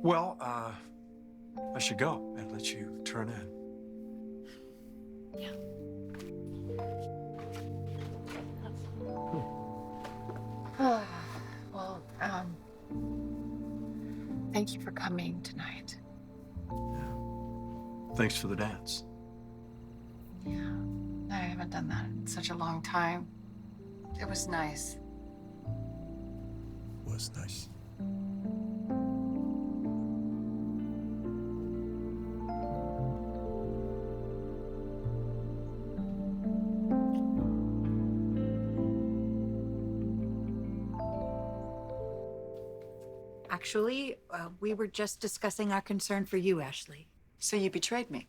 Well, I should go and let you turn in. Yeah. Well, thank you for coming tonight. Thanks for the dance. Yeah, I haven't done that in such a long time. It was nice. Was nice. Actually, we were just discussing our concern for you, Ashley. So you betrayed me.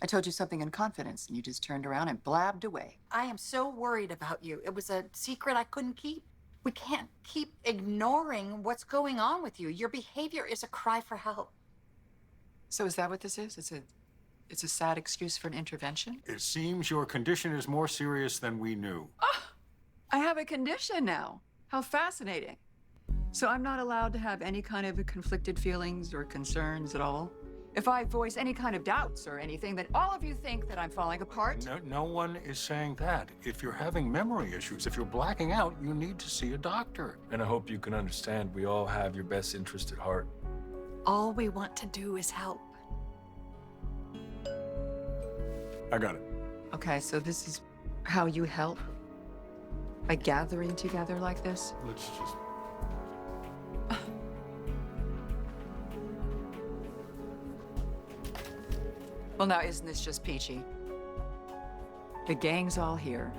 I told you something in confidence, and you just turned around and blabbed away. I am so worried about you. It was a secret I couldn't keep. We can't keep ignoring what's going on with you. Your behavior is a cry for help. So is that what this is? It's a sad excuse for an intervention? It seems your condition is more serious than we knew. I have a condition now. How fascinating. So I'm not allowed to have any kind of conflicted feelings or concerns at all? If I voice any kind of doubts or anything, then all of you think that I'm falling apart? No one is saying that. If you're having memory issues, if you're blacking out, you need to see a doctor. And I hope you can understand we all have your best interest at heart. All we want to do is help. I got it. Okay, so this is how you help? By gathering together like this? Let's just... Well, now, isn't this just peachy? The gang's all here.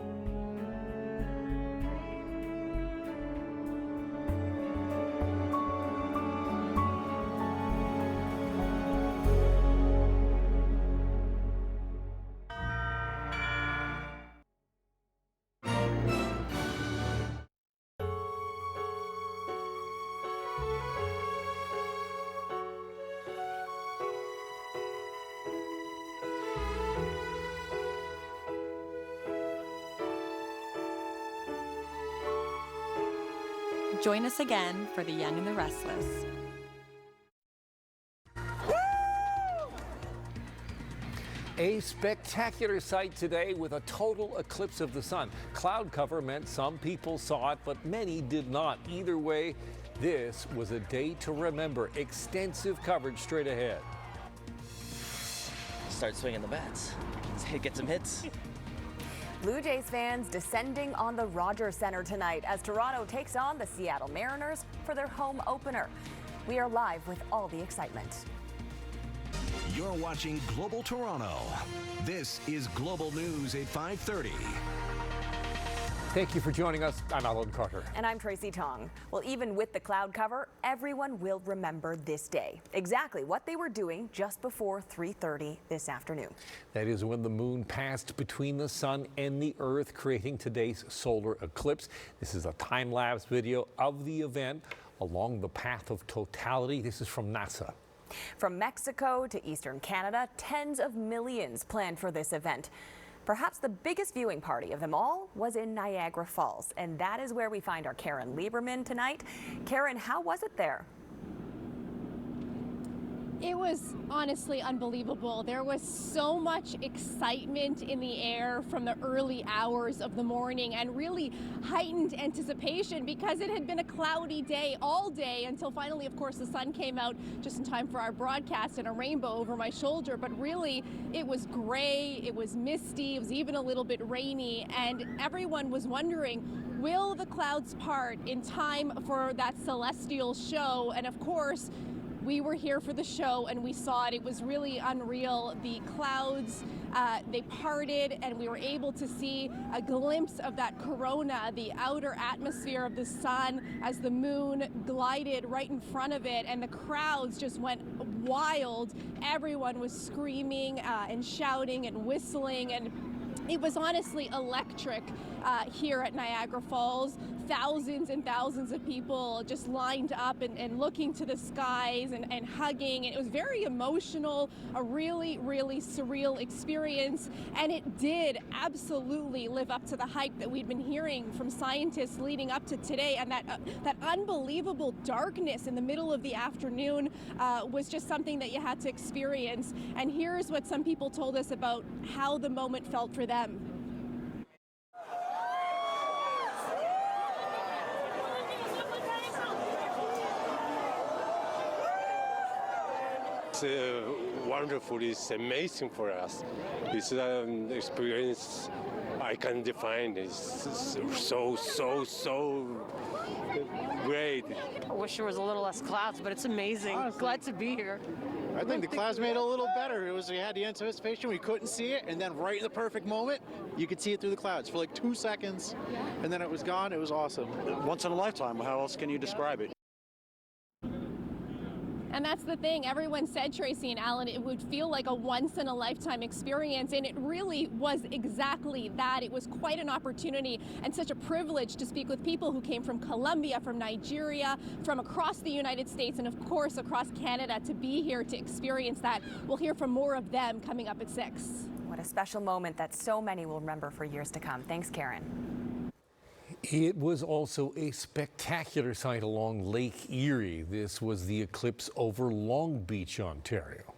Join us again for The Young and the Restless. A spectacular sight today with a total eclipse of the sun. Cloud cover meant some people saw it, but many did not. Either way, this was a day to remember. Extensive coverage straight ahead. Start swinging the bats. Get some hits. Blue Jays fans descending on the Rogers Center tonight as Toronto takes on the Seattle Mariners for their home opener. We are live with all the excitement. You're watching Global Toronto. This is Global News at 5:30. Thank you for joining us. I'm Alan Carter. And I'm Tracy Tong. Well, even with the cloud cover, everyone will remember this day. Exactly what they were doing just before 3:30 this afternoon. That is when the moon passed between the sun and the earth, creating today's solar eclipse. This is a time-lapse video of the event along the path of totality. This is from NASA. From Mexico to Eastern Canada, tens of millions planned for this event. Perhaps the biggest viewing party of them all was in Niagara Falls, and that is where we find our Karen Lieberman tonight. Karen, how was it there? It was honestly unbelievable. There was so much excitement in the air from the early hours of the morning and really heightened anticipation because it had been a cloudy day all day until finally, of course, the sun came out just in time for our broadcast and a rainbow over my shoulder. But really, it was gray, it was misty, it was even a little bit rainy, and everyone was wondering, will the clouds part in time for that celestial show? And of course, we were here for the show and we saw it. It was really unreal. The clouds, they parted and we were able to see a glimpse of that corona, the outer atmosphere of the sun as the moon glided right in front of it, and the crowds just went wild. Everyone was screaming and shouting and whistling, and it was honestly electric here at Niagara Falls. thousands and thousands of people just lined up and looking to the skies and hugging. And it was very emotional, a really, really surreal experience. And it did absolutely live up to the hype that we'd been hearing from scientists leading up to today. And that unbelievable darkness in the middle of the afternoon was just something that you had to experience. And here's what some people told us about how the moment felt for them. It's wonderful. It's amazing for us. It's an experience I can define. It's so great. I wish there was a little less clouds, but it's amazing. Honestly, glad to be here. I think the clouds made it a little better. We had the anticipation, we couldn't see it, and then right in the perfect moment, you could see it through the clouds for like 2 seconds, and then it was gone. It was awesome. Once in a lifetime. How else can you describe it? And that's the thing. Everyone said, Tracy and Alan, it would feel like a once-in-a-lifetime experience, and it really was exactly that. It was quite an opportunity and such a privilege to speak with people who came from Colombia, from Nigeria, from across the United States, and of course across Canada to be here to experience that. We'll hear from more of them coming up at 6. What a special moment that so many will remember for years to come. Thanks, Karen. It was also a spectacular sight along Lake Erie. This was the eclipse over Long Beach, Ontario.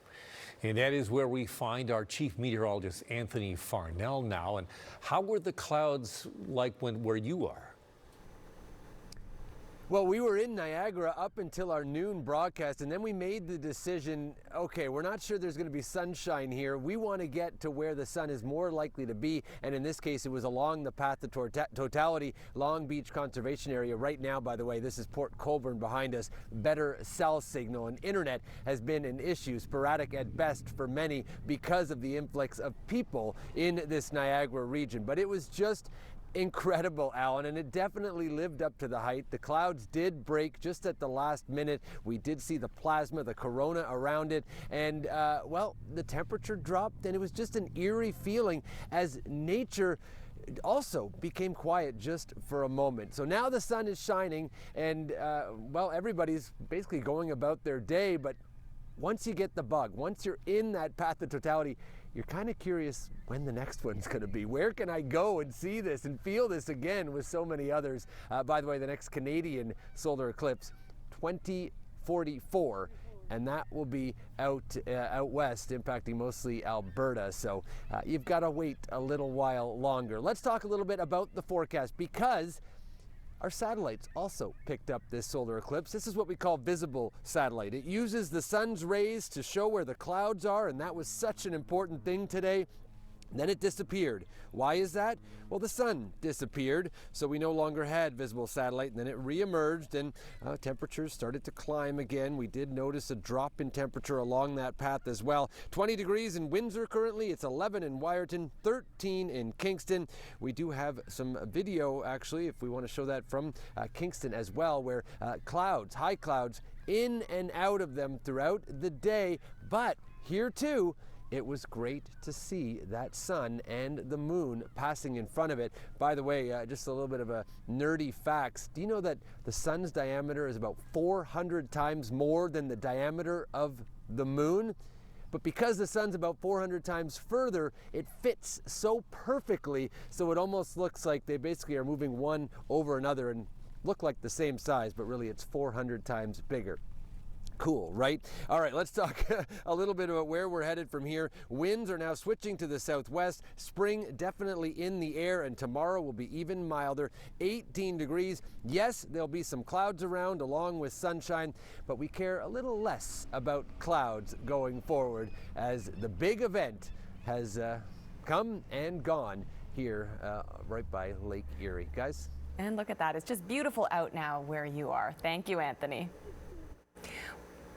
And that is where we find our chief meteorologist, Anthony Farnell, now. And how were the clouds like where you are? Well, we were in Niagara up until our noon broadcast, and then we made the decision, okay, we're not sure there's going to be sunshine here. We want to get to where the sun is more likely to be, and in this case, it was along the path to totality, Long Beach Conservation Area. Right now, by the way, this is Port Colborne behind us. Better cell signal and internet has been an issue, sporadic at best for many because of the influx of people in this Niagara region. But it was just incredible, Alan, and it definitely lived up to the hype. The clouds did break just at the last minute. We did see the plasma, the corona around it, and well, the temperature dropped, and it was just an eerie feeling as nature also became quiet just for a moment. So now the sun is shining, and well, everybody's basically going about their day, but once you get the bug, once you're in that path to totality, you're kind of curious when the next one's going to be. Where can I go and see this and feel this again with so many others? By the way, the next Canadian solar eclipse, 2044, and that will be out west, impacting mostly Alberta. So you've got to wait a little while longer. Let's talk a little bit about the forecast, because our satellites also picked up this solar eclipse. This is what we call visible satellite. It uses the sun's rays to show where the clouds are, and that was such an important thing today. Then it disappeared. Why is that? Well, the sun disappeared, so we no longer had visible satellite, and then it reemerged, and temperatures started to climb again. We did notice a drop in temperature along that path as well. 20 degrees in Windsor currently. It's 11 in Wyerton, 13 in Kingston. We do have some video, actually, if we want to show that from Kingston as well, where clouds, high clouds, in and out of them throughout the day. But here too, it was great to see that sun and the moon passing in front of it. By the way, just a little bit of a nerdy facts. Do you know that the sun's diameter is about 400 times more than the diameter of the moon? But because the sun's about 400 times further, it fits so perfectly, so it almost looks like they basically are moving one over another and look like the same size, but really it's 400 times bigger. Cool, right? All right, let's talk a little bit about where we're headed from here. Winds are now switching to the southwest. Spring definitely in the air, and tomorrow will be even milder, 18 degrees. Yes, there'll be some clouds around along with sunshine, but we care a little less about clouds going forward as the big event has come and gone here right by Lake Erie. Guys? And look at that. It's just beautiful out now where you are. Thank you, Anthony.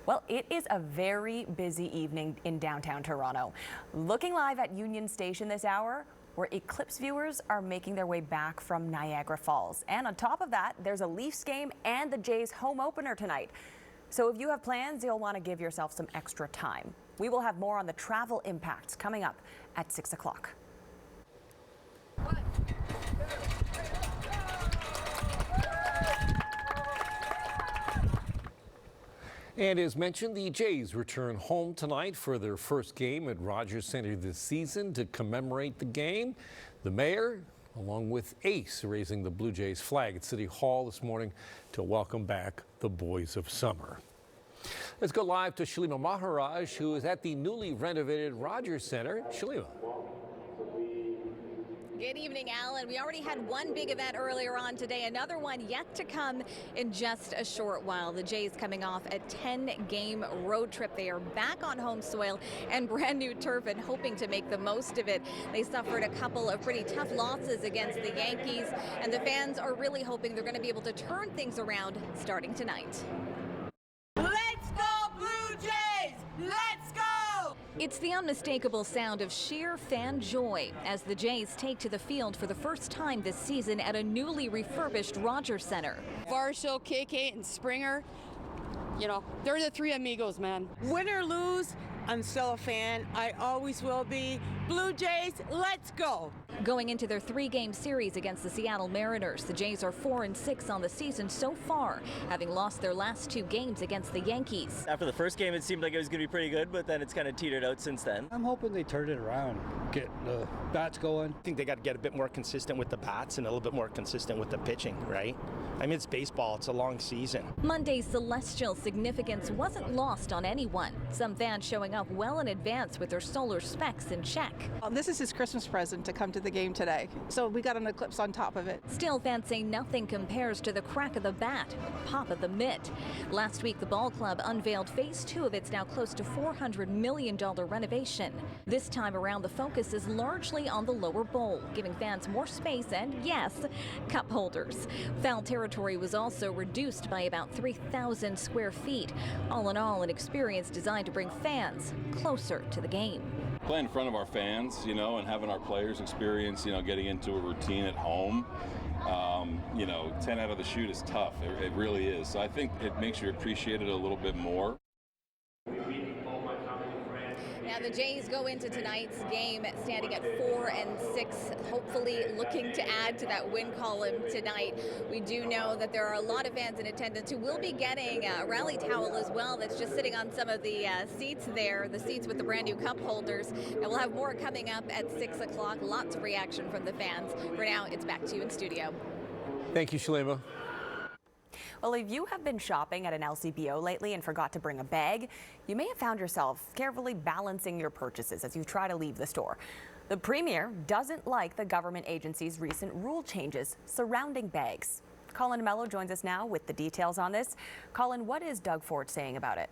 Well, it is a very busy evening in downtown Toronto. Looking live at Union Station this hour, where Eclipse viewers are making their way back from Niagara Falls. And on top of that, there's a Leafs game and the Jays home opener tonight. So if you have plans, you'll want to give yourself some extra time. We will have more on the travel impacts coming up at 6 o'clock. And as mentioned, the Jays return home tonight for their first game at Rogers Center this season. To commemorate the game, the mayor, along with Ace, raising the Blue Jays flag at City Hall this morning to welcome back the Boys of Summer. Let's go live to Shalima Maharaj, who is at the newly renovated Rogers Center. Shalima. Good evening, Alan. We already had one big event earlier on today, another one yet to come in just a short while. The Jays coming off a 10-game road trip. They are back on home soil and brand new turf and hoping to make the most of it. They suffered a couple of pretty tough losses against the Yankees, and the fans are really hoping they're going to be able to turn things around starting tonight. Let's go, Blue Jays! Let's go! It's the unmistakable sound of sheer fan joy as the Jays take to the field for the first time this season at a newly refurbished Rogers Center. Varsho, KK, and Springer, you know, they're the three amigos, man. Win or lose, I'm still a fan. I always will be. Blue Jays, let's go! Going into their 3-game series against the Seattle Mariners, the Jays are 4-6 on the season so far, having lost their last 2 games against the Yankees. After the first game, it seemed like it was going to be pretty good, but then it's kind of teetered out since then. I'm hoping they turn it around, get the bats going. I think they got to get a bit more consistent with the bats and a little bit more consistent with the pitching, right? I mean, it's baseball. It's a long season. Monday's celestial significance wasn't lost on anyone. Some fans showing up well in advance with their solar specs in check. This is his Christmas present to come to the game today, so we got an eclipse on top of it. Still, fans say nothing compares to the crack of the bat, pop of the mitt. Last week, the ball club unveiled phase 2 of its now close to $400 million renovation. This time around, the focus is largely on the lower bowl, giving fans more space and, yes, cup holders. Foul territory was also reduced by about 3,000 square feet. All in all, an experience designed to bring fans closer to the game. Playing in front of our fans, you know, and having our players experience, you know, getting into a routine at home, you know, 10 out of the shoot is tough. It really is. So I think it makes you appreciate it a little bit more. Now the Jays go into tonight's game standing at 4-6, hopefully looking to add to that win column tonight. We do know that there are a lot of fans in attendance who will be getting a rally towel as well that's just sitting on some of the seats there, the seats with the brand new cup holders. And we'll have more coming up at 6 o'clock. Lots of reaction from the fans. For now, it's back to you in studio. Thank you, Shalima. Well, if you have been shopping at an LCBO lately and forgot to bring a bag, you may have found yourself carefully balancing your purchases as you try to leave the store. The Premier doesn't like the government agency's recent rule changes surrounding bags. Colin Mello joins us now with the details on this. Colin, what is Doug Ford saying about it?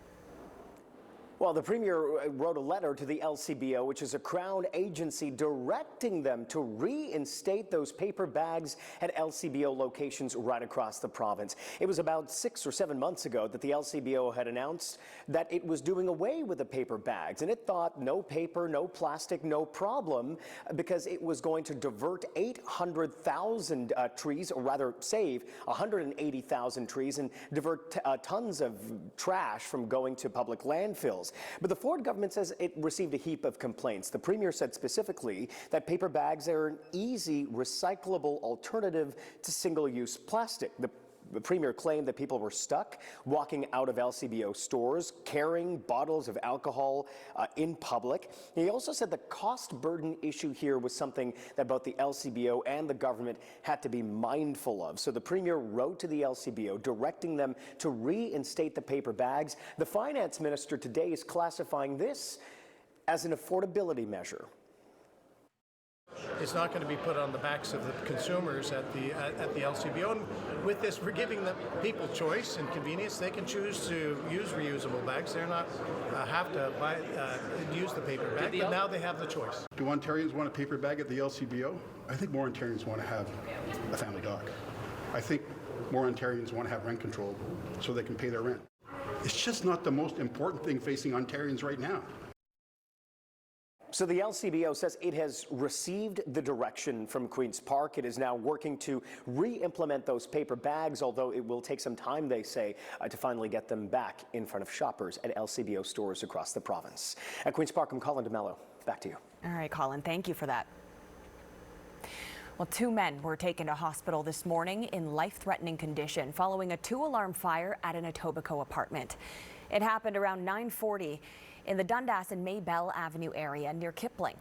Well, the Premier wrote a letter to the LCBO, which is a Crown agency, directing them to reinstate those paper bags at LCBO locations right across the province. It was about 6 or 7 months ago that the LCBO had announced that it was doing away with the paper bags, and it thought no paper, no plastic, no problem, because it was going to divert 800,000 trees, or rather save 180,000 trees and divert tons of trash from going to public landfills. But the Ford government says it received a heap of complaints. The Premier said specifically that paper bags are an easy, recyclable alternative to single-use plastic. The Premier claimed that people were stuck walking out of LCBO stores, carrying bottles of alcohol in public. He also said the cost burden issue here was something that both the LCBO and the government had to be mindful of. So the Premier wrote to the LCBO directing them to reinstate the paper bags. The Finance Minister today is classifying this as an affordability measure. It's not going to be put on the backs of the consumers at the LCBO. And with this, we're giving the people choice and convenience. They can choose to use reusable bags. They're not have to use the paper bag, but now they have the choice. Do Ontarians want a paper bag at the LCBO? I think more Ontarians want to have a family dog. I think more Ontarians want to have rent control so they can pay their rent. It's just not the most important thing facing Ontarians right now. So the LCBO says it has received the direction from Queen's Park. It is now working to re-implement those paper bags, although it will take some time, they say, to finally get them back in front of shoppers at LCBO stores across the province. At Queen's Park, I'm Colin DeMello. Back to you. All right, Colin, thank you for that. Well, 2 men were taken to hospital this morning in life-threatening condition following a 2-alarm fire at an Etobicoke apartment. It happened around 9:40 in the Dundas and Maybell Avenue area near Kipling.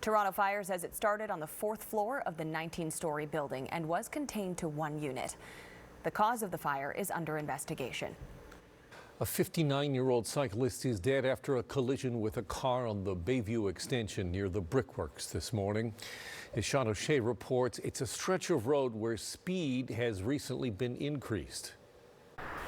Toronto Fire says it started on the 4th floor of the 19-story building and was contained to one unit. The cause of the fire is under investigation. A 59-year-old cyclist is dead after a collision with a car on the Bayview extension near the Brickworks this morning. As Sean O'Shea reports, it's a stretch of road where speed has recently been increased.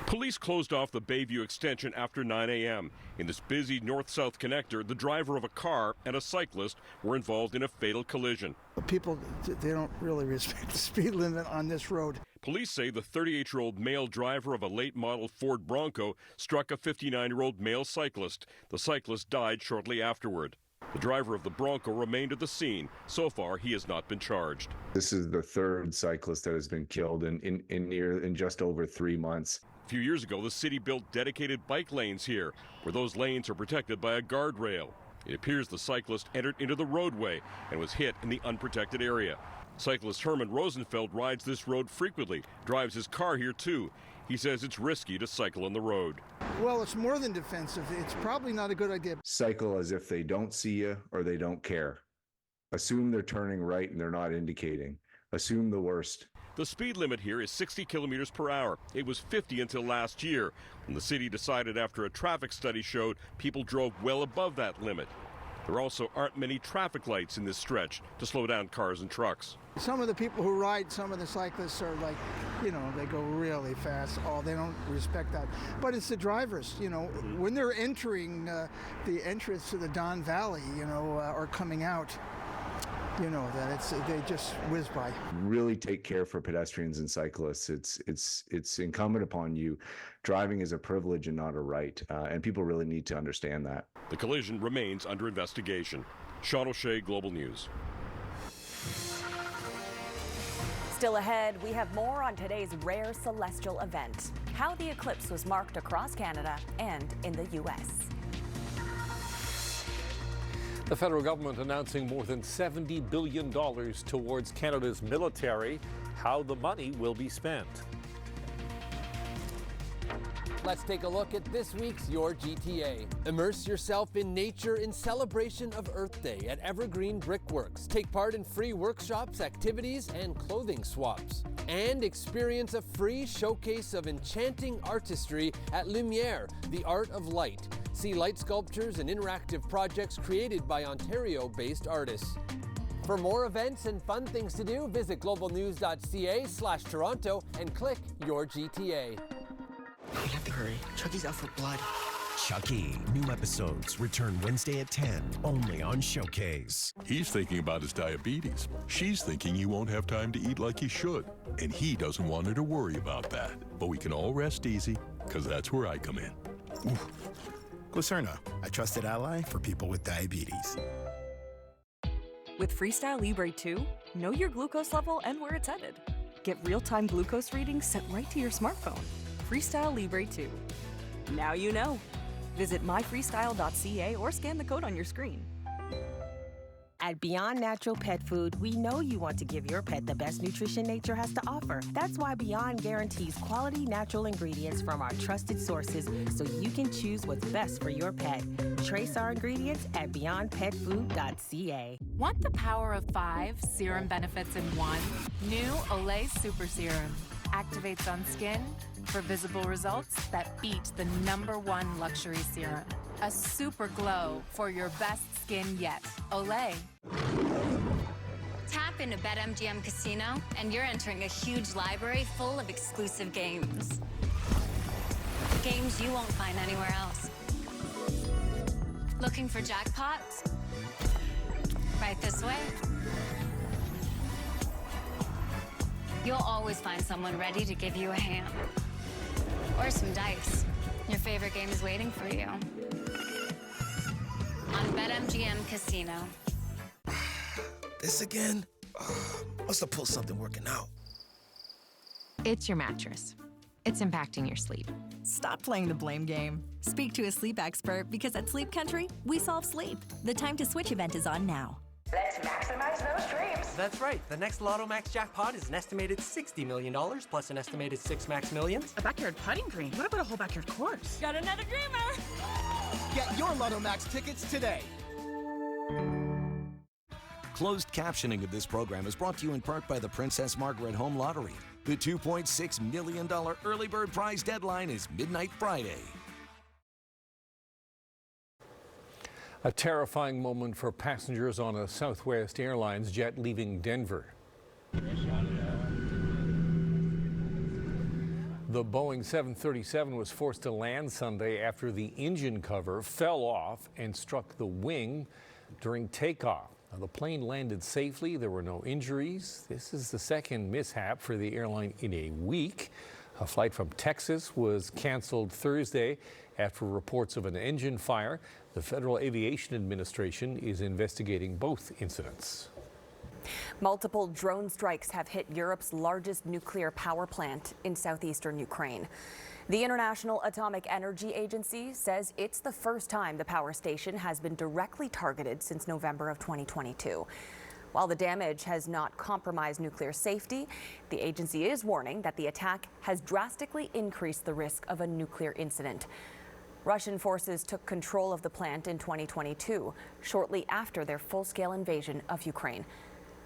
Police closed off the Bayview extension after 9 a.m. In this busy north-south connector, the driver of a car and a cyclist were involved in a fatal collision. People, they don't really respect the speed limit on this road. Police say the 38-year-old male driver of a late-model Ford Bronco struck a 59-year-old male cyclist. The cyclist died shortly afterward. The driver of the Bronco remained at the scene. So far, he has not been charged. This is the third cyclist that has been killed in just over 3 months. A few years ago, the city built dedicated bike lanes here, where those lanes are protected by a guardrail. It appears the cyclist entered into the roadway and was hit in the unprotected area. Cyclist Herman Rosenfeld rides this road frequently, drives his car here too. He says it's risky to cycle on the road. Well, it's more than defensive. It's probably not a good idea. Cycle as if they don't see you or they don't care. Assume they're turning right and they're not indicating. Assume the worst. The speed limit here is 60 kilometers per hour. It was 50 until last year, when the city decided after a traffic study showed people drove well above that limit. There also aren't many traffic lights in this stretch to slow down cars and trucks. Some of the people who ride, some of the cyclists are like, they go really fast. Oh, they don't respect that. But it's the drivers, when they're entering the entrance to the Don Valley, or coming out, that they just whiz by. Really take care for pedestrians and cyclists. It's incumbent upon you. Driving is a privilege and not a right, and people really need to understand that. The collision remains under investigation. Sean O'Shea, Global News. Still ahead, we have more on today's rare celestial event, how the eclipse was marked across Canada and in the U.S. The federal government announcing more than $70 billion towards Canada's military. How the money will be spent. Let's take a look at this week's Your GTA. Immerse yourself in nature in celebration of Earth Day at Evergreen Brickworks. Take part in free workshops, activities, and clothing swaps. And experience a free showcase of enchanting artistry at Lumiere, the art of light. See light sculptures and interactive projects created by Ontario-based artists. For more events and fun things to do, visit globalnews.ca/Toronto and click Your GTA. We have to hurry. Chucky's out for blood. Chucky. New episodes return Wednesday at 10, only on Showcase. He's thinking about his diabetes. She's thinking he won't have time to eat like he should. And he doesn't want her to worry about that. But we can all rest easy, because that's where I come in. Oof. Glucerna, a trusted ally for people with diabetes. With Freestyle Libre 2, know your glucose level and where it's headed. Get real-time glucose readings sent right to your smartphone. Freestyle Libre 2. Now you know. Visit myfreestyle.ca or scan the code on your screen. At Beyond Natural Pet Food, we know you want to give your pet the best nutrition nature has to offer. That's why Beyond guarantees quality natural ingredients from our trusted sources so you can choose what's best for your pet. Trace our ingredients at beyondpetfood.ca. Want the power of 5 serum benefits in one? New Olay Super Serum activates on skin for visible results that beat the #1 luxury serum. A super glow for your best skin yet. Olay. Tap into BetMGM Casino, and you're entering a huge library full of exclusive games. Games you won't find anywhere else. Looking for jackpots? Right this way. You'll always find someone ready to give you a hand. Or some dice. Your favorite game is waiting for you. On BetMGM Casino. This again? Must have pulled something working out. It's your mattress. It's impacting your sleep. Stop playing the blame game. Speak to a sleep expert because at Sleep Country, we solve sleep. The Time to Switch event is on now. Let's maximize those dreams. That's right. The next Lotto Max jackpot is an estimated $60 million plus an estimated 6 Max Millions. A backyard putting green. What about a whole backyard course? Got another dreamer. Get your Lotto Max tickets today. Closed captioning of this program is brought to you in part by the Princess Margaret Home Lottery. The $2.6 million early bird prize deadline is midnight Friday. A terrifying moment for passengers on a Southwest Airlines jet leaving Denver. The Boeing 737 was forced to land Sunday after the engine cover fell off and struck the wing during takeoff. Now, the plane landed safely. There were no injuries. This is the second mishap for the airline in a week. A flight from Texas was canceled Thursday after reports of an engine fire. The Federal Aviation Administration is investigating both incidents. Multiple drone strikes have hit Europe's largest nuclear power plant in southeastern Ukraine. The International Atomic Energy Agency says it's the first time the power station has been directly targeted since November of 2022. While the damage has not compromised nuclear safety, the agency is warning that the attack has drastically increased the risk of a nuclear incident. Russian forces took control of the plant in 2022, shortly after their full-scale invasion of Ukraine.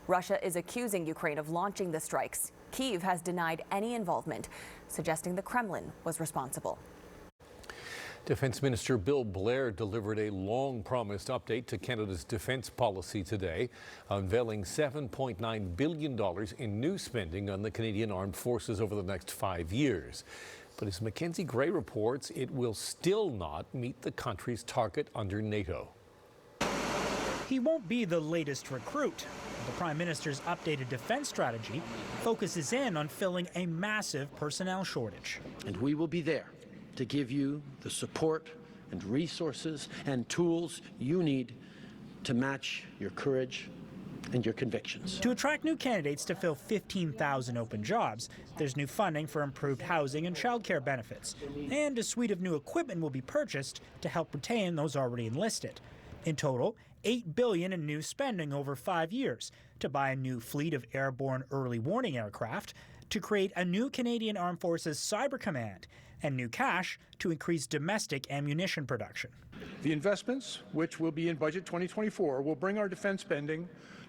Russia is accusing Ukraine of launching the strikes. Kyiv has denied any involvement, suggesting the Kremlin was responsible. Defense Minister Bill Blair delivered a long-promised update to Canada's defense policy today, unveiling $7.9 billion in new spending on the Canadian Armed Forces over the next 5 years. But as Mackenzie Gray reports, it will still not meet the country's target under NATO. He won't be the latest recruit. The Prime Minister's updated defense strategy focuses in on filling a massive personnel shortage. And we will be there to give you the support and resources and tools you need to match your courage and your convictions. To attract new candidates to fill 15,000 open jobs, there's new funding for improved housing and childcare benefits. And a suite of new equipment will be purchased to help retain those already enlisted. In total, $8 billion in new spending over 5 years to buy a new fleet of airborne early warning aircraft, to create a new Canadian Armed Forces Cyber Command, and new cash to increase domestic ammunition production. The investments, which will be in Budget 2024, will bring our defense spending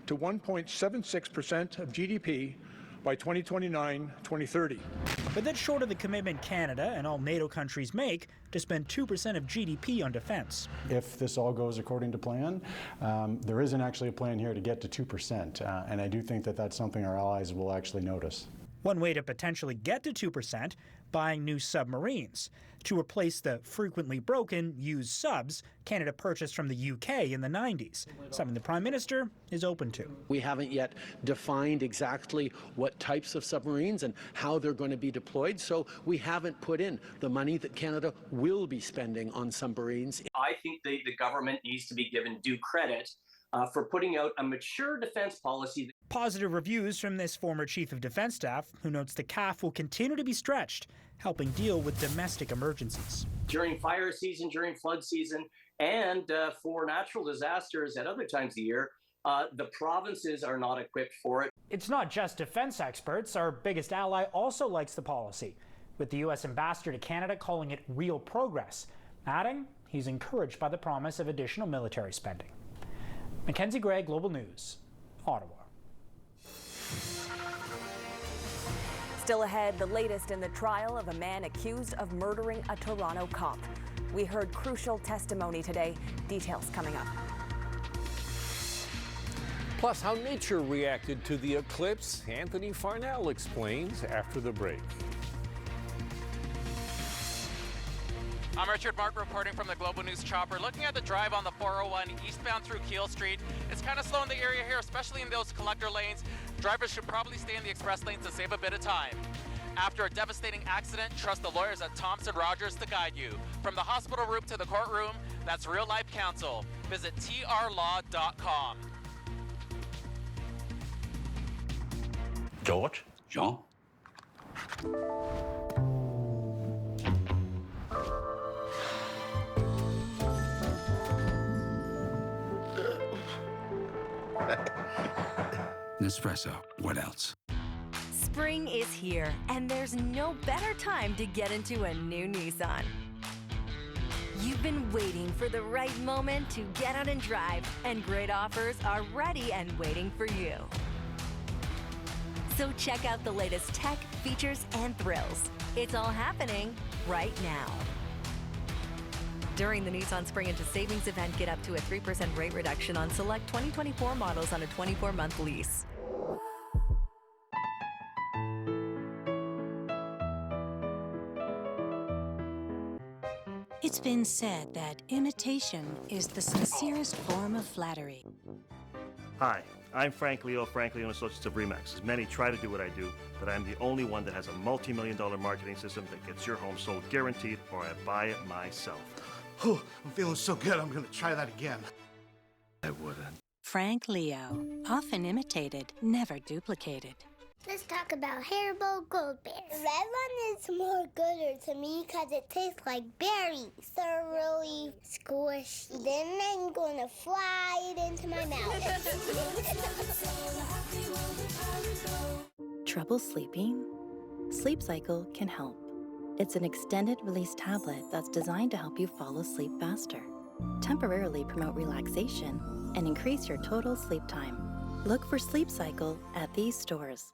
to 1.76% of GDP by 2029-2030. But that's short of the commitment Canada and all NATO countries make to spend 2% of GDP on defense. If this all goes according to plan, there isn't actually a plan here to get to 2%, and I do think that that's something our allies will actually notice. One way to potentially get to 2%, buying new submarines to replace the frequently broken used subs Canada purchased from the UK in the 90s, something the Prime Minister is open to. We haven't yet defined exactly what types of submarines and how they're going to be deployed, so we haven't put in the money that Canada will be spending on submarines. I think the government needs to be given due credit for putting out a mature defense policy. Positive reviews from this former Chief of Defense Staff, who notes the CAF will continue to be stretched, helping deal with domestic emergencies. During fire season, during flood season, and for natural disasters at other times of the year, the provinces are not equipped for it. It's not just defense experts. Our biggest ally also likes the policy, with the U.S. ambassador to Canada calling it real progress, adding he's encouraged by the promise of additional military spending. Mackenzie Gray, Global News, Ottawa. Still ahead, the latest in the trial of a man accused of murdering a Toronto cop. We heard crucial testimony today. Details coming up. Plus, how nature reacted to the eclipse. Anthony Farnell explains after the break. I'm Richard Mark reporting from the Global News Chopper. Looking at the drive on the 401 eastbound through Keele Street, it's kind of slow in the area here, especially in those collector lanes. Drivers should probably stay in the express lanes to save a bit of time. After a devastating accident, trust the lawyers at Thompson Rogers to guide you. From the hospital room to the courtroom, that's real life counsel. Visit trlaw.com. George? Jean? Nespresso. What else? Spring is here, and there's no better time to get into a new Nissan. You've been waiting for the right moment to get out and drive, and great offers are ready and waiting for you. So check out the latest tech, features, and thrills. It's all happening right now. During the Nissan Spring Into Savings event, get up to a 3% rate reduction on select 2024 models on a 24-month lease. It's been said that imitation is the sincerest form of flattery. Hi, I'm Frank Leo, Frank Leo & Associates of RE/MAX. Many try to do what I do, but I'm the only one that has a multi-million-dollar marketing system that gets your home sold guaranteed, or I buy it myself. Whew, I'm feeling so good, I'm gonna try that again. I wouldn't. Frank Leo, often imitated, never duplicated. Let's talk about Haribo Gold Bears. The red one is more gooder to me because it tastes like berries. They're really squishy. Then I'm gonna fly it into my mouth. Trouble sleeping? Sleep Cycle can help. It's an extended release tablet that's designed to help you fall asleep faster, temporarily promote relaxation, and increase your total sleep time. Look for Sleep Cycle at these stores.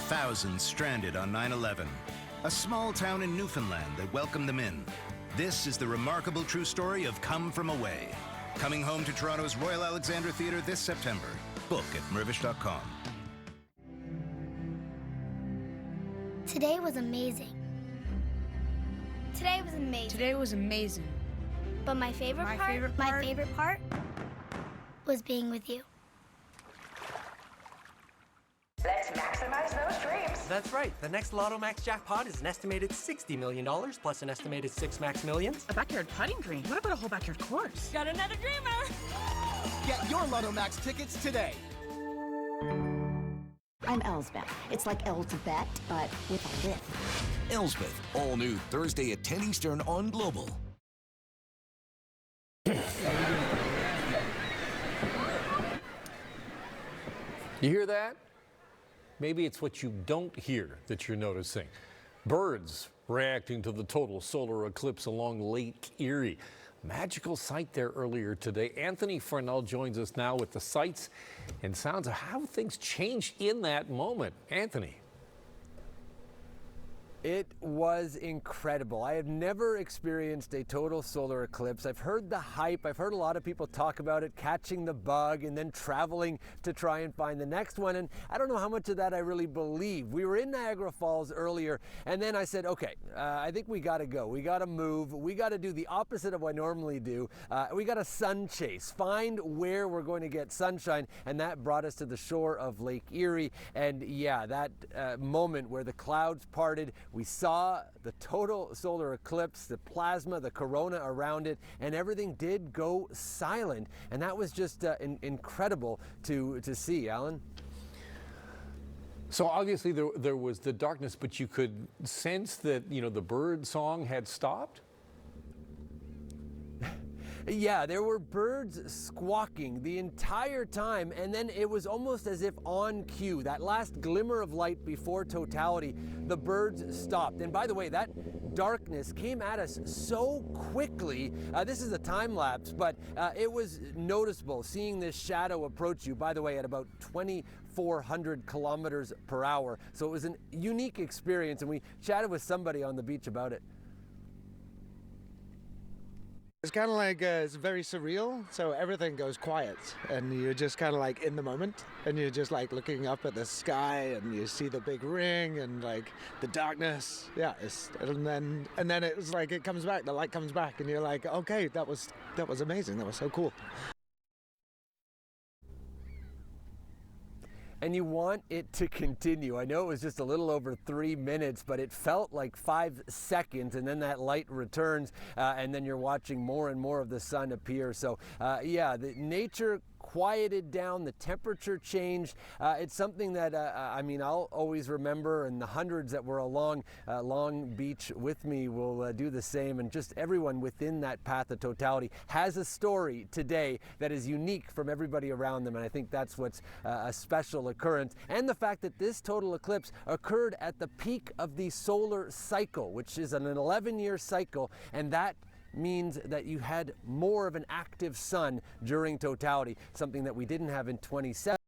Thousands stranded on 9/11. A small town in Newfoundland that welcomed them in. This is the remarkable true story of Come From Away. Coming home to Toronto's Royal Alexandra Theatre this September. Book at mirvish.com. Today was amazing. Today was amazing. Today was amazing. But my favorite part was being with you. Let's maximize those dreams. That's right. The next Lotto Max jackpot is an estimated $60 million plus an estimated 6 max millions. A backyard putting green? What about a whole backyard course? Got another dreamer! Get your Lotto Max tickets today. I'm Elsbeth. It's like L to bet, but with a lift. Elsbeth, all new Thursday at 10 Eastern on Global. You hear that? Maybe it's what you don't hear that you're noticing. Birds reacting to the total solar eclipse along Lake Erie. Magical sight there earlier today. Anthony Farnell joins us now with the sights and sounds of how things changed in that moment. Anthony. It was incredible. I have never experienced a total solar eclipse. I've heard the hype. I've heard a lot of people talk about it, catching the bug and then traveling to try and find the next one. And I don't know how much of that I really believe. We were in Niagara Falls earlier, and then I said, okay, I think we got to go. We got to move. We got to do the opposite of what I normally do. We got to sun chase, find where we're going to get sunshine. And that brought us to the shore of Lake Erie. And yeah, that moment where the clouds parted, we saw the total solar eclipse, the plasma, the corona around it, and everything did go silent. And that was just incredible to see, Alan. So obviously there was the darkness, but you could sense that, you know, the bird song had stopped? Yeah, there were birds squawking the entire time, and then it was almost as if on cue, that last glimmer of light before totality, the birds stopped. And by the way, that darkness came at us so quickly. This is a time lapse, but it was noticeable seeing this shadow approach you, by the way, at about 2,400 kilometers per hour. So it was a unique experience, and we chatted with somebody on the beach about it. It's kind of like, it's very surreal, so everything goes quiet, and you're just kind of like in the moment, and you're just like looking up at the sky, and you see the big ring, and like the darkness, yeah, and then it was like it comes back, the light comes back, and you're like, okay, that was amazing, that was so cool. And you want it to continue. I know it was just a little over 3 minutes, but it felt like 5 seconds, and then that light returns, and then you're watching more and more of the sun appear. So yeah, the nature quieted down, the temperature changed. It's something that, I mean, I'll always remember, and the hundreds that were along Long Beach with me will do the same, and just everyone within that path of totality has a story today that is unique from everybody around them, and I think that's what's a special occurrence. And the fact that this total eclipse occurred at the peak of the solar cycle, which is an 11-year cycle, and that means that you had more of an active sun during totality, something that we didn't have in 2017.